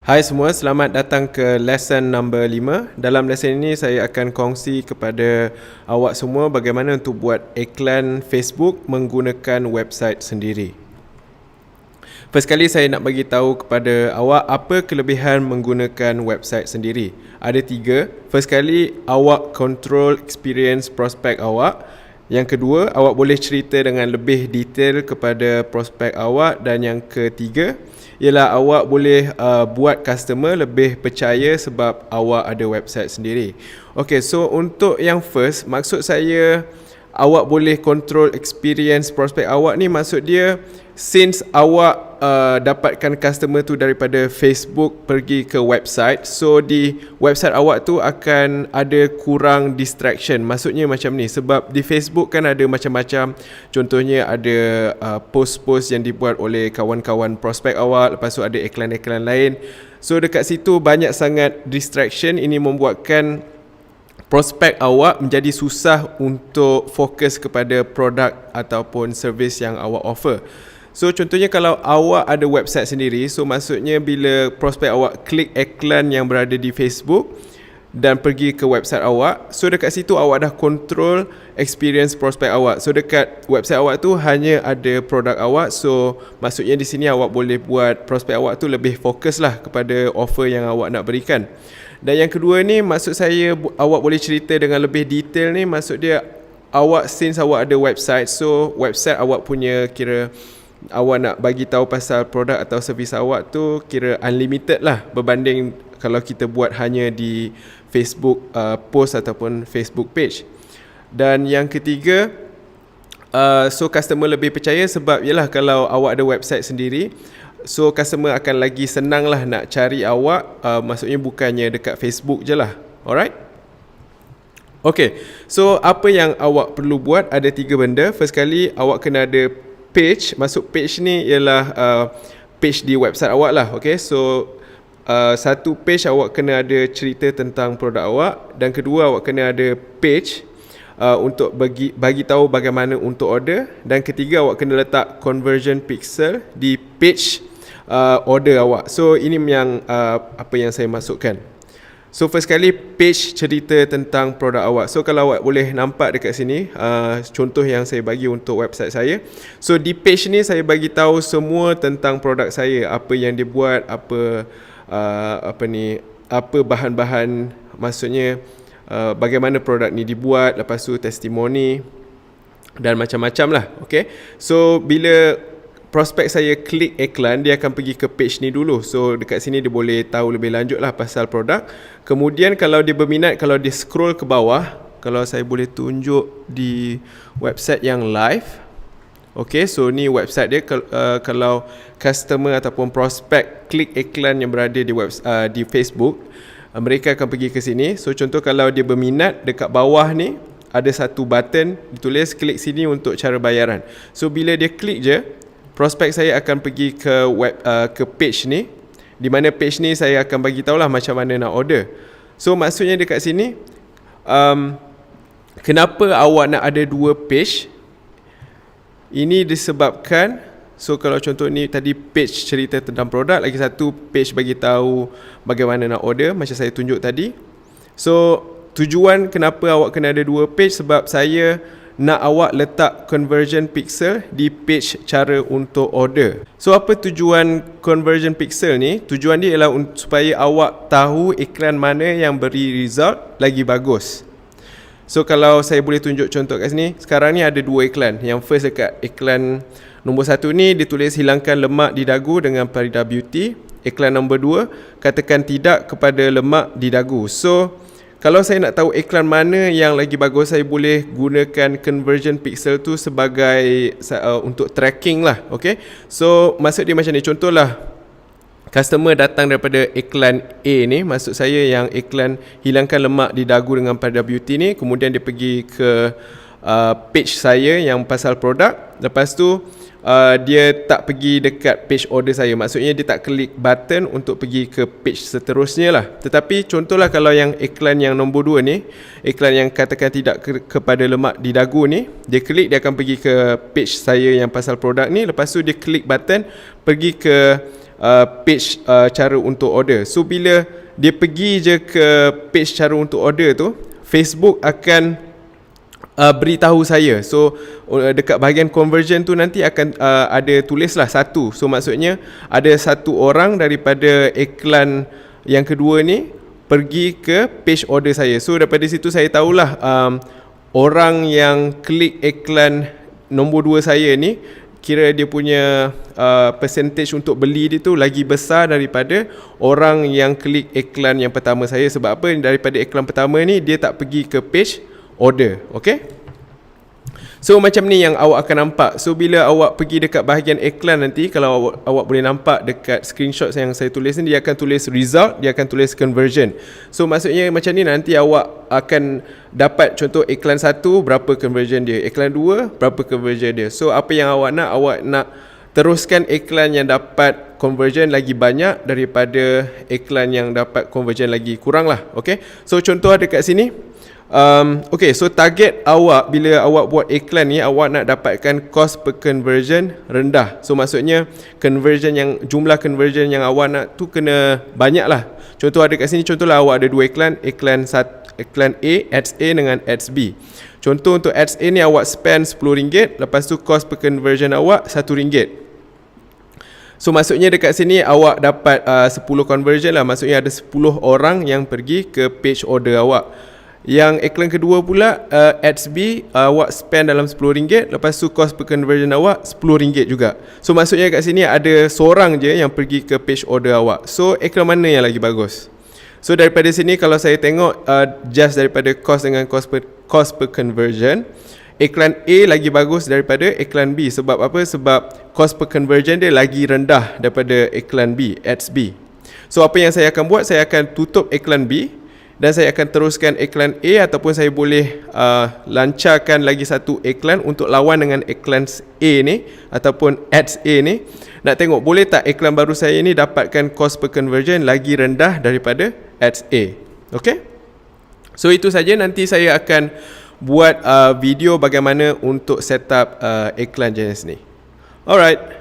Hai semua, selamat datang ke lesson number 5. Dalam lesson ini saya akan kongsi kepada awak semua bagaimana untuk buat iklan Facebook menggunakan website sendiri. First kali saya nak bagi tahu kepada awak apa kelebihan menggunakan website sendiri. Ada 3. First kali, awak control experience prospek awak. Yang kedua, awak boleh cerita dengan lebih detail kepada prospek awak. Dan yang ketiga, ialah awak boleh buat customer lebih percaya sebab awak ada website sendiri. Okay, so untuk yang first, maksud saya awak boleh control experience prospek awak ni, maksud dia since awak dapatkan customer tu daripada Facebook pergi ke website, so di website awak tu akan ada kurang distraction. Maksudnya macam ni, sebab di Facebook kan ada macam-macam, contohnya ada post-post yang dibuat oleh kawan-kawan prospek awak, lepas tu ada iklan-iklan lain. So dekat situ banyak sangat distraction. Ini membuatkan prospek awak menjadi susah untuk fokus kepada produk ataupun servis yang awak offer. So contohnya kalau awak ada website sendiri, so maksudnya bila prospek awak klik iklan yang berada di Facebook dan pergi ke website awak, so dekat situ awak dah control experience prospek awak. So dekat website awak tu hanya ada produk awak, so maksudnya di sini awak boleh buat prospek awak tu lebih fokus lah kepada offer yang awak nak berikan. Dan yang kedua ni, maksud saya awak boleh cerita dengan lebih detail ni, maksud dia awak since awak ada website, so website awak punya kira awak nak bagi tahu pasal produk atau servis awak tu kira unlimited lah berbanding kalau kita buat hanya di Facebook post ataupun Facebook page. Dan yang ketiga, so customer lebih percaya sebab yalah kalau awak ada website sendiri, so customer akan lagi senang lah nak cari awak, maksudnya bukannya dekat Facebook je lah. Alright? Okay, so apa yang awak perlu buat, ada 3 benda. First kali, awak kena ada page. Maksud page ni ialah page di website awak lah. Okay, so satu page awak kena ada cerita tentang produk awak. Dan kedua, awak kena ada page untuk bagi tahu bagaimana untuk order. Dan ketiga, awak kena letak conversion pixel di page order awak. So ini yang apa yang saya masukkan. So first kali, page cerita tentang produk awak. So kalau awak boleh nampak dekat sini, contoh yang saya bagi untuk website saya. So di page ni saya bagi tahu semua tentang produk saya, apa yang dia buat, apa bahan-bahan, maksudnya bagaimana produk ni dibuat, lepas tu testimoni dan macam-macam lah. Okay, so bila prospek saya klik iklan, dia akan pergi ke page ni dulu. So dekat sini dia boleh tahu lebih lanjut lah pasal produk. Kemudian kalau dia berminat, kalau dia scroll ke bawah, kalau saya boleh tunjuk di website yang live. Okay, so ni website dia. Kalau customer ataupun prospek klik iklan yang berada di Facebook, mereka akan pergi ke sini. So contoh kalau dia berminat, dekat bawah ni ada satu button ditulis klik sini untuk cara bayaran. So bila dia klik je, prospek saya akan pergi ke page ni, di mana page ni saya akan bagi tahulah macam mana nak order. So maksudnya dekat sini, kenapa awak nak ada 2 page? Ini disebabkan, so kalau contoh ni tadi page cerita tentang produk, lagi satu page bagi tahu bagaimana nak order macam saya tunjuk tadi. So tujuan kenapa awak kena ada 2 page, sebab saya nak awak letak conversion pixel di page cara untuk order. So apa tujuan conversion pixel ni? Tujuan dia ialah supaya awak tahu iklan mana yang beri result lagi bagus. So kalau saya boleh tunjuk contoh kat sini, sekarang ni ada 2 iklan. Yang first dekat iklan nombor 1 ni ditulis hilangkan lemak di dagu dengan Farida Beauty. Iklan nombor 2, katakan tidak kepada lemak di dagu. So kalau saya nak tahu iklan mana yang lagi bagus, saya boleh gunakan conversion pixel tu sebagai untuk tracking lah. Okay, so maksud dia macam ni. Contohlah, customer datang daripada iklan A ni, maksud saya yang iklan hilangkan lemak di dagu dengan Farida Beauty ni, kemudian dia pergi ke page saya yang pasal produk. Lepas tu dia tak pergi dekat page order saya, maksudnya dia tak klik button untuk pergi ke page seterusnya lah. Tetapi contohlah kalau yang iklan yang nombor 2 ni, iklan yang katakan tidak kepada lemak di dagu ni, dia klik, dia akan pergi ke page saya yang pasal produk ni. Lepas tu dia klik button pergi ke page cara untuk order. So bila dia pergi je ke page cara untuk order tu, Facebook akan beritahu saya. So dekat bahagian conversion tu nanti akan ada tulislah 1. So maksudnya ada 1 orang daripada iklan yang kedua ni pergi ke page order saya. So daripada situ saya tahulah orang yang klik iklan nombor 2 saya ni, kira dia punya percentage untuk beli dia tu lagi besar daripada orang yang klik iklan yang pertama saya. Sebab apa? Daripada iklan pertama ni dia tak pergi ke page order. Okay? So macam ni yang awak akan nampak. So bila awak pergi dekat bahagian iklan nanti, kalau awak boleh nampak dekat screenshot yang saya tulis ni, dia akan tulis result, dia akan tulis conversion. So maksudnya macam ni, nanti awak akan dapat contoh iklan 1 berapa conversion dia, iklan 2 berapa conversion dia. So apa yang awak nak teruskan iklan yang dapat conversion lagi banyak daripada iklan yang dapat conversion lagi kurang lah. Okay, so contoh dekat sini. Okay, so target awak bila awak buat iklan ni, awak nak dapatkan cost per conversion rendah. So maksudnya conversion yang, jumlah conversion yang awak nak tu kena banyak lah. Contoh ada kat sini, contohlah awak ada 2 iklan, iklan A, ads A dengan ads B. Contoh untuk ads A ni awak spend RM10, lepas tu cost per conversion awak RM1. So maksudnya dekat sini awak dapat 10 conversion lah. Maksudnya ada 10 orang yang pergi ke page order awak. Yang iklan kedua pula, ads B, awak spend dalam RM10, lepas tu cost per conversion awak RM10 juga. So maksudnya kat sini ada seorang je yang pergi ke page order awak. So iklan mana yang lagi bagus? So daripada sini kalau saya tengok just daripada cost dengan cost per conversion, iklan A lagi bagus daripada iklan B. Sebab apa? Sebab cost per conversion dia lagi rendah daripada iklan B, ads B. So apa yang saya akan buat, saya akan tutup iklan B dan saya akan teruskan iklan A, ataupun saya boleh lancarkan lagi satu iklan untuk lawan dengan iklan A ni ataupun ads A ni. Nak tengok boleh tak iklan baru saya ni dapatkan cost per conversion lagi rendah daripada ads A. Okay, so itu saja. Nanti saya akan buat video bagaimana untuk setup iklan jenis ni. Alright.